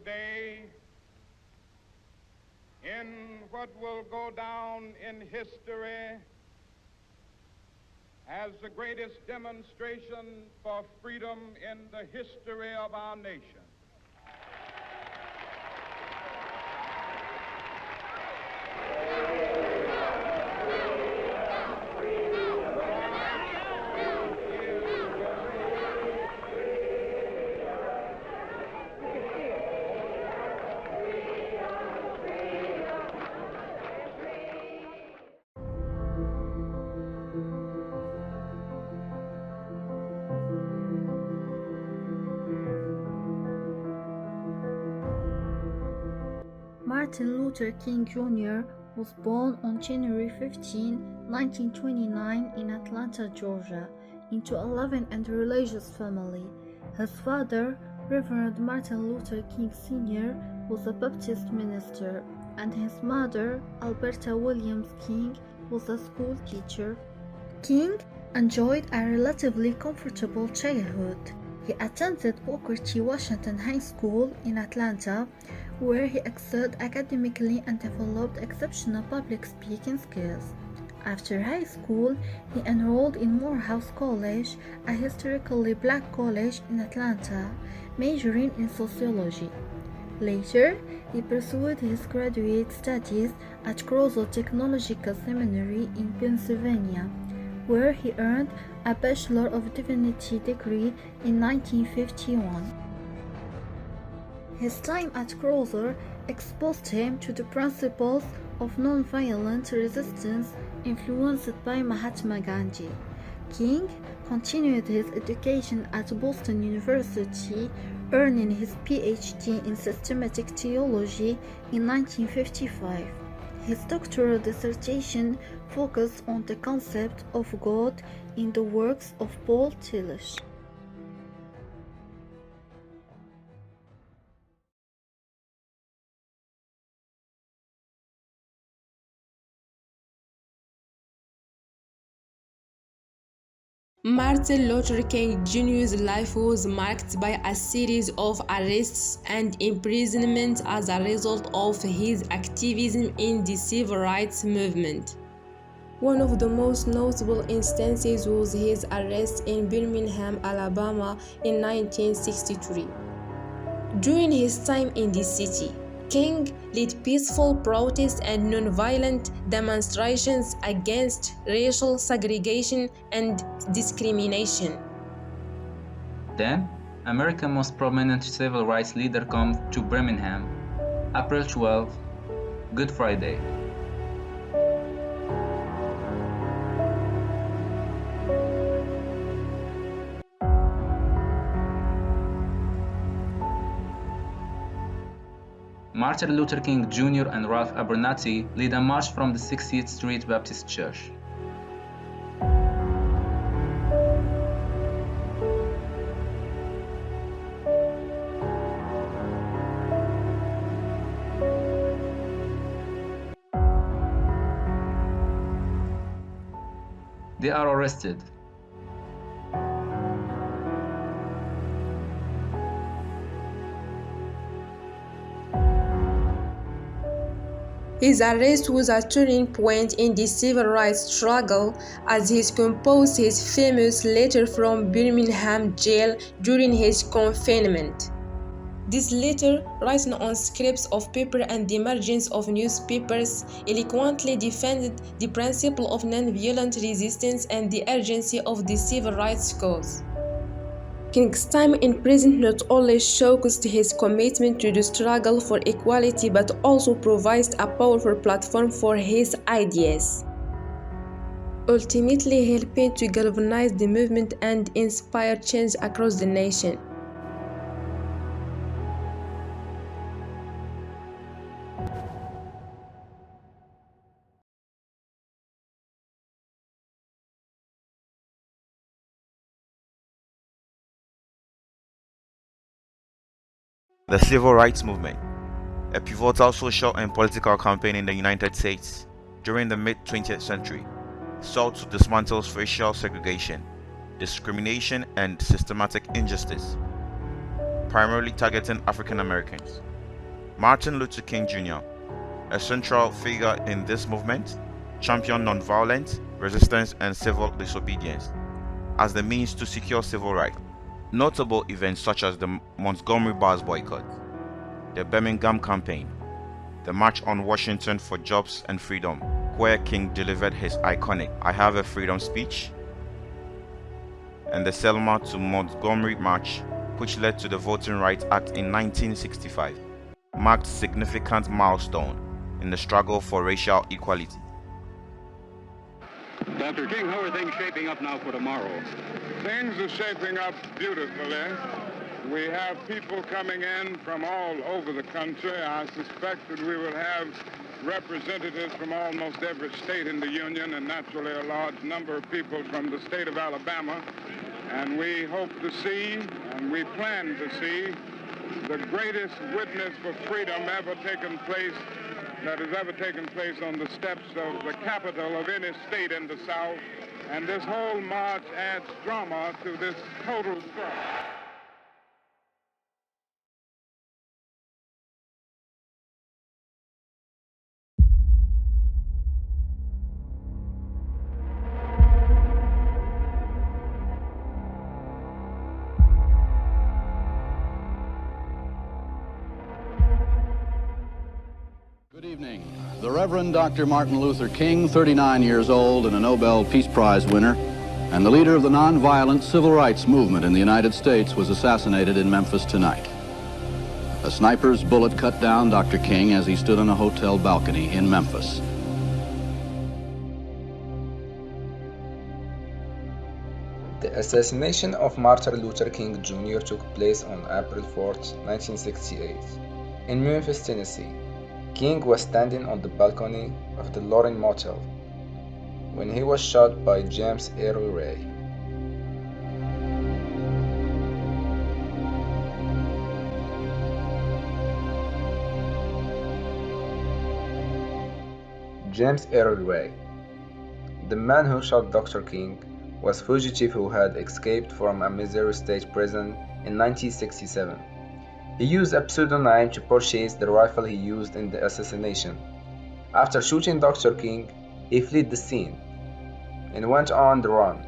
Day in what will go down in history as the greatest demonstration for freedom in the history of our nation. Martin Luther King Jr. was born on January 15, 1929 in Atlanta, Georgia, into a loving and religious family. His father, Reverend Martin Luther King Sr., was a Baptist minister, and his mother, Alberta Williams King, was a school teacher. King enjoyed a relatively comfortable childhood. He attended Booker T. Washington High School in Atlanta, where he excelled academically and developed exceptional public speaking skills. After high school, he enrolled in Morehouse College, a historically black college in Atlanta, majoring in sociology. Later, he pursued his graduate studies at Crozo Technological Seminary in Pennsylvania, where he earned a Bachelor of Divinity degree in 1951. His time at Crozer exposed him to the principles of nonviolent resistance influenced by Mahatma Gandhi. King continued his education at Boston University, earning his PhD in systematic theology in 1955. His doctoral dissertation focused on the concept of God in the works of Paul Tillich. Martin Luther King Jr.'s life was marked by a series of arrests and imprisonment as a result of his activism in the civil rights movement. One of the most notable instances was his arrest in Birmingham, Alabama in 1963. During his time in the city, King led peaceful protests and nonviolent demonstrations against racial segregation and discrimination. Then, America's most prominent civil rights leader comes to Birmingham, April 12, Good Friday. Martin Luther King Jr. and Ralph Abernathy lead a march from the 60th Street Baptist Church. They are arrested. His arrest was a turning point in the civil rights struggle as he composed his famous letter from Birmingham jail during his confinement. This letter, written on scraps of paper and the margins of newspapers, eloquently defended the principle of nonviolent resistance and the urgency of the civil rights cause. King's time in prison not only showcased his commitment to the struggle for equality but also provides a powerful platform for his ideas, ultimately helping to galvanize the movement and inspire change across the nation. The Civil Rights Movement, a pivotal social and political campaign in the United States during the mid-20th century, sought to dismantle racial segregation, discrimination, and systematic injustice, primarily targeting African Americans. Martin Luther King Jr., a central figure in this movement, championed nonviolent resistance and civil disobedience as the means to secure civil rights. Notable events such as the Montgomery Bars boycott, the Birmingham campaign, the March on Washington for Jobs and Freedom, where King delivered his iconic "I Have a Freedom" speech, and the Selma to Montgomery March, which led to the Voting Rights Act in 1965, marked significant milestone in the struggle for racial equality. Dr. King, how are things shaping up now for tomorrow? Things are shaping up beautifully. We have people coming in from all over the country. I suspect that we will have representatives from almost every state in the Union and naturally a large number of people from the state of Alabama. And we hope to see, and we plan to see, the greatest witness for freedom ever taken place, that has ever taken place on the steps of the capital of any state in the South. And this whole march adds drama to this total struggle. Good evening. The Reverend Dr. Martin Luther King, 39 years old and a Nobel Peace Prize winner, and the leader of the nonviolent civil rights movement in the United States, was assassinated in Memphis tonight. A sniper's bullet cut down Dr. King as he stood on a hotel balcony in Memphis. The assassination of Martin Luther King Jr. took place on April 4, 1968, in Memphis, Tennessee. King was standing on the balcony of the Loring Motel when he was shot by James Earl Ray. James Earl Ray, the man who shot Dr. King, was a fugitive who had escaped from a Missouri state prison in 1967. He used a pseudonym to purchase the rifle he used in the assassination. After shooting Dr. King, he fled the scene and went on the run,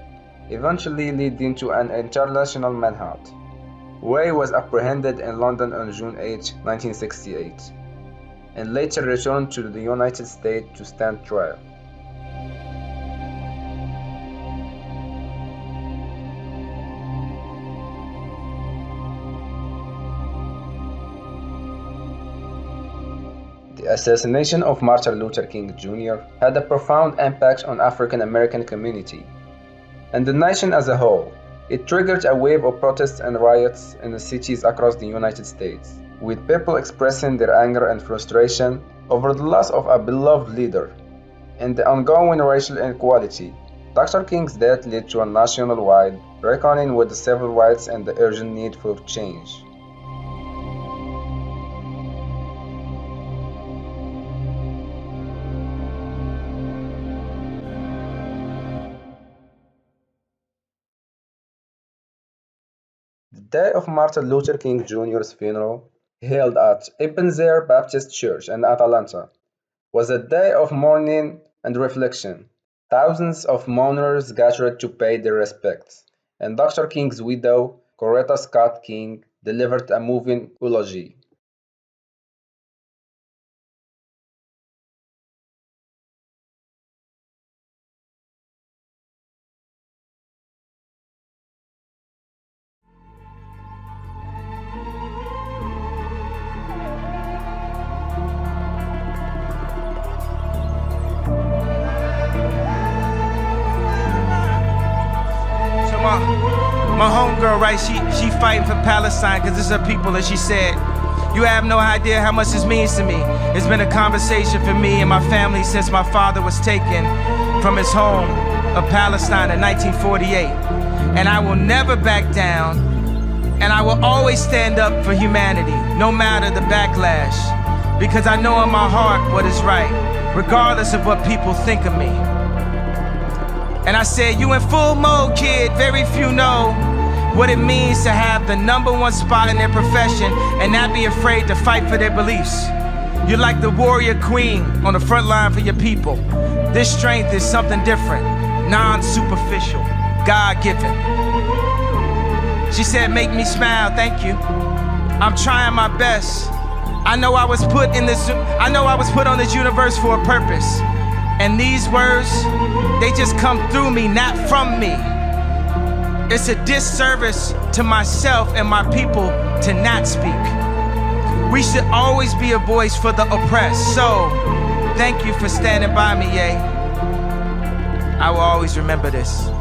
eventually leading to an international manhunt. Ray was apprehended in London on June 8, 1968, and later returned to the United States to stand trial. The assassination of Martin Luther King Jr. had a profound impact on African American community and the nation as a whole. It triggered a wave of protests and riots in the cities across the United States, with people expressing their anger and frustration over the loss of a beloved leader and the ongoing racial inequality. Dr. King's death led to a nationwide reckoning with the civil rights and the urgent need for change. The day of Martin Luther King Jr.'s funeral, held at Ebenezer Baptist Church in Atlanta, was a day of mourning and reflection. Thousands of mourners gathered to pay their respects, and Dr. King's widow, Coretta Scott King, delivered a moving eulogy. My homegirl, right, she fighting for Palestine because it's her people, and she said, "You have no idea how much this means to me. It's been a conversation for me and my family since my father was taken from his home of Palestine in 1948. And I will never back down, and I will always stand up for humanity, no matter the backlash, because I know in my heart what is right, regardless of what people think of me." And I said, "You in full mode, kid, very few know what it means to have the #1 spot in their profession and not be afraid to fight for their beliefs. You're like the warrior queen on the front line for your people. This strength is something different, non-superficial, God-given. She said, make me smile, thank you. I'm trying my best. I know I was put on this universe for a purpose. And these words, they just come through me, not from me. It's a disservice to myself and my people to not speak. We should always be a voice for the oppressed. So, thank you for standing by me, Ye. I will always remember this.